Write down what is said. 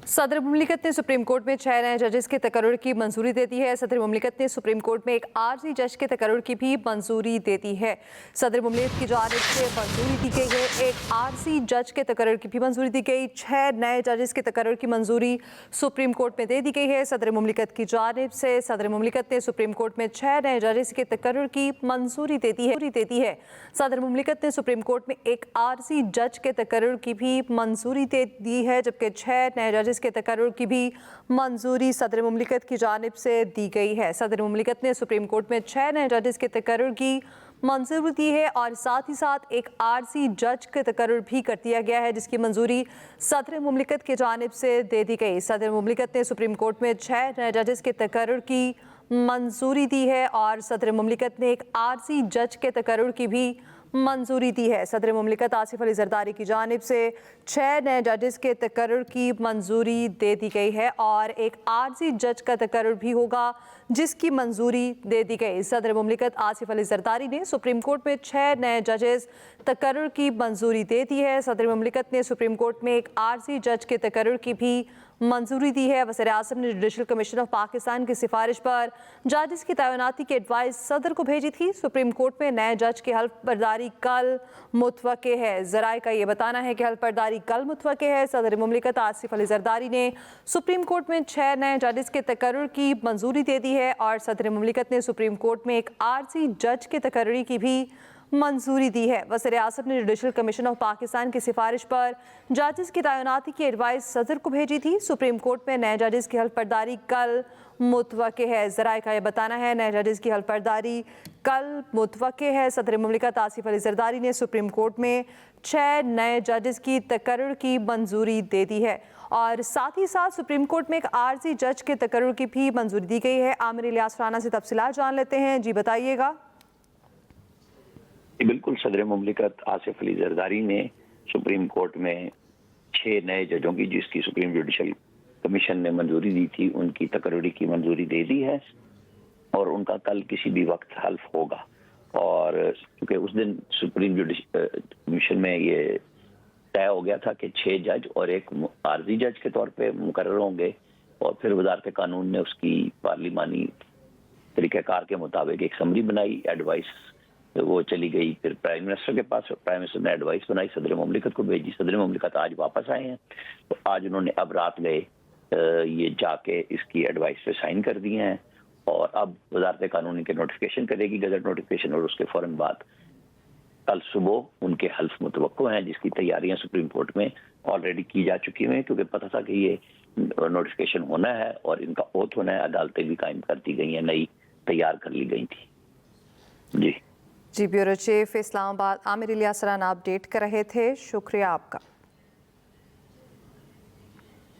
सदर मुमलिकत ने supreme court में 6 नए जजेस के तकर्रुर की मंजूरी दे दी है। सदर मुमलिकत ने सुप्रीम कोर्ट में एक आर्जी जज के तकर्रुर की भी मंजूरी दे दी है। सदर मुमलिकत की जानिब से मंजूरी दी गई है। एक आर्जी जज के तकर्रुर की भी मंजूरी दी गई। 6 नए जजेस के तकर्रुर की मंजूरी सुप्रीम कोर्ट में दे दी गई है। सदर मुमलिकत की जानिब से सदर मुमलिकत ने सुप्रीम कोर्ट में 6 नए जजेस के तकर्रुर की मंजूरी दे दी है। सदर मुमलिकत ने सुप्रीम कोर्ट में एक आर्जी जज के तकर्रुर की भी मंजूरी दे दी है, जबकि 6 नए जजेस के तकर्रुर की भी मंजूरी सदर मुमलिकत की जानिब से दी गई है। सदर मुमलिकत ने सुप्रीम कोर्ट में 6 नए जजेस के तकर्रुर की मंजूरी दी है और साथ ही साथ एक आर्जी जज के तकर्रुर भी कर दिया गया है, जिसकी मंजूरी सदर मुमलिकत की जानिब से दे दी गई। सदर मुमलिकत ने सुप्रीम कोर्ट में 6 नए जजेस के तकर्रुर की मंजूरी दी है और सदर मुमलिकत ने एक आर्जी जज के तकर्रुर की भी मंजूरी दी है। सदर मुमलिकत आसिफ अली जरदारी की जानिब से 6 नए जजेस के तकर्रुर की मंजूरी दे दी गई है और एक आर्जी जज का तकर्रुर भी होगा, जिसकी मंजूरी दे दी गई। सदर मुमलिकत आसिफ अली जरदारी ने सुप्रीम कोर्ट में 6 नए जजेस तकर्रुर की मंजूरी दे दी है। सदर मुमलिकत ने सुप्रीम कोर्ट में एक आर्जी जज के तकर्रुर की भी मंजूरी दी है। वज़ीर-ए-आज़म ने जुडिशल कमीशन ऑफ पाकिस्तान की सिफारिश पर जजेस की तैनाती की एडवाइस सदर को भेजी थी। सुप्रीम कोर्ट में नए जज की हल्फ बर्दारी कल मुतवक्के है। ज़राए का ये बताना है कि हल्फ बर्दारी कल मुतवक्के है। सदर मुमलिकत आसिफ अली जरदारी ने सुप्रीम कोर्ट में 6 नए जजेस के तकर्रुर की मंजूरी दे दी है और सदर मुमलिकत ने सुप्रीम कोर्ट में एक आर्जी जज के तकर्रुर की भी मंजूरी दी है। वज़ीर-ए-आज़म ने जुडिशल कमीशन ऑफ पाकिस्तान की सिफारिश पर जजेस की तैनाती की एडवाइस सदर को भेजी थी। सुप्रीम कोर्ट में नए जजेस की हल्फ बर्दारी कल मुतवक्के है। ज़राए का ये बताना है नए जजेस की हल्फ बर्दारी कल मुतवक्के है। सदर मुमलिकत आसिफ अली जरदारी ने सुप्रीम कोर्ट में 6 नए जजेस की तकर्रुर की मंजूरी दे दी है और साथ ही साथ सुप्रीम कोर्ट में एक आर्जी जज के तकर्रुर की भी मंजूरी दी गई है। आमिर इलियास राना से तफसीलात जान लेते हैं। जी बताइएगा। बिल्कुल, सदर मुमलिकत आसिफ अली जरदारी ने सुप्रीम कोर्ट में 6 नए जजों की, जिसकी सुप्रीम जुडिशल कमीशन ने मंजूरी दी थी, उनकी तकर्रुरी की मंजूरी दे दी है और उनका कल किसी भी वक्त हल्फ होगा। और क्योंकि उस दिन सुप्रीम जुडिशल कमीशन में ये तय हो गया था कि 6 जज और एक आर्जी जज के तौर पे मुकर्रर होंगे और फिर वजारत कानून ने उसकी पार्लिमानी तरीक़ाकार के मुताबिक एक समरी बनाई, एडवाइस वो चली गई फिर प्राइम मिनिस्टर के पास। प्राइम मिनिस्टर ने एडवाइस बनाई, सदर मुमलिकत को भेजी। सदर मुमलिकत आज वापस आए हैं, तो आज उन्होंने अब रात गए ये जाके इसकी एडवाइस पे साइन कर दिए हैं और अब वजारत कानून के नोटिफिकेशन करेगी, गजट नोटिफिकेशन, और उसके फौरन बाद कल सुबह उनके हल्फ मुतवक्को हैं, जिसकी तैयारियां सुप्रीम कोर्ट में ऑलरेडी की जा चुकी हैं, क्योंकि पता था कि ये नोटिफिकेशन होना है और इनका ओथ होना है। अदालतें भी कायम कर दी गई हैं, नई तैयार कर ली गई थी। जी bureau chief Islamabad Amir Ilyas Rana update कर रहे थे। शुक्रिया आपका।